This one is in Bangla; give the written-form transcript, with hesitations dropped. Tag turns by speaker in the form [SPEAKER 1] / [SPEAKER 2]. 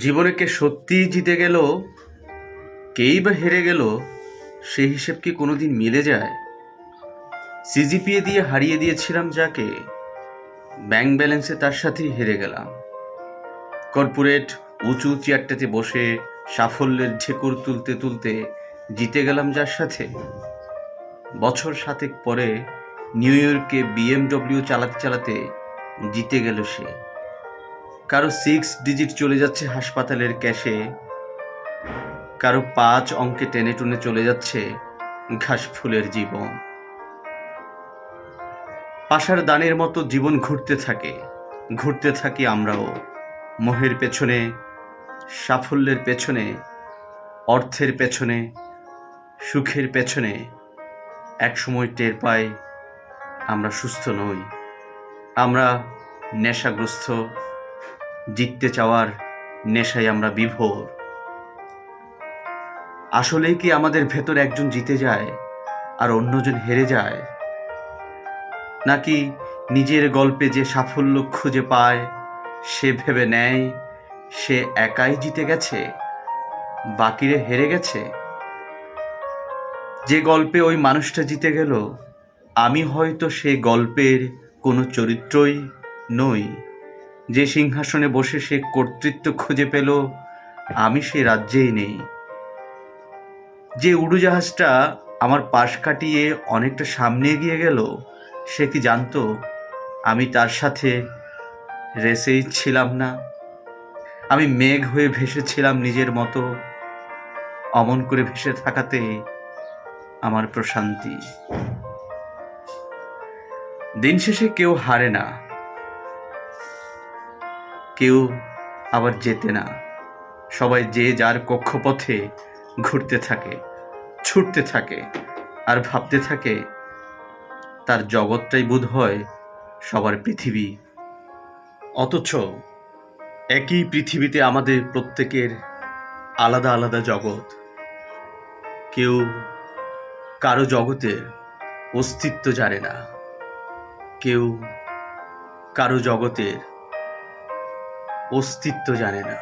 [SPEAKER 1] জীবনে কে সত্যিই জিতে গেল, কেই বা হেরে গেল, সেই হিসেব কি কোনোদিন মিলে যায়? সিজিপিএ দিয়ে হারিয়ে দিয়েছিলাম যাকে, ব্যাংক ব্যালেন্সে তার সাথেই হেরে গেলাম। কর্পোরেট উঁচু চেয়ারটাতে বসে সাফল্যের ঢেকুর তুলতে তুলতে জিতে গেলাম যার সাথে, বছর 7 পরে নিউ ইয়র্কে বিএমডব্লিউ চালাতে চালাতে জিতে গেল সে। কারো 6 ডিজিট চলে যাচ্ছে হাসপাতালের ক্যাশে, কারো 5 অঙ্কে টেনে টুনে চলে যাচ্ছে ঘাস ফুলের জীবন। পাশার দানের মতো জীবন ঘুরতে থাকি আমরাও, মোহের পেছনে, সাফল্যের পেছনে, অর্থের পেছনে, সুখের পেছনে। একসময় টের পাই আমরা সুস্থ নই, আমরা নেশাগ্রস্ত, জিততে চাওয়ার নেশায় আমরা বিভোর। আসলেই কি আমাদের ভেতর একজন জিতে যায় আর অন্যজন হেরে যায়? নাকি নিজের গল্পে যে সাফল্য খুঁজে পায় সে ভেবে নেয় সে একাই জিতে গেছে, বাকিরে হেরে গেছে? যে গল্পে ওই মানুষটা জিতে গেল, আমি হয়তো সে গল্পের কোনো চরিত্রই নই। যে সিংহাসনে বসে সে কর্তৃত্ব খুঁজে পেল, আমি সে রাজ্যেই নেই। যে উড়োজাহাজটা আমার পাশ কাটিয়ে অনেকটা সামনে এগিয়ে গেল, সে কি জানতো আমি তার সাথে রেসেই ছিলাম না? আমি মেঘ হয়ে ভেসেছিলাম নিজের মতো, অমন করে ভেসে থাকাতে আমার প্রশান্তি। দিন শেষে কেউ হারে না, কেউ আবার জেতে না। সবাই যে যার কক্ষপথে ঘুরতে থাকে, ছুটতে থাকে, আর ভাবতে থাকে তার জগৎটাই বোধ হয় সবার পৃথিবী। অথচ একই পৃথিবীতে আমাদের প্রত্যেকের আলাদা আলাদা জগৎ। কেউ কারো জগতের অস্তিত্ব জানে না, কেউ কারো জগতের অস্তিত্ব জানে না।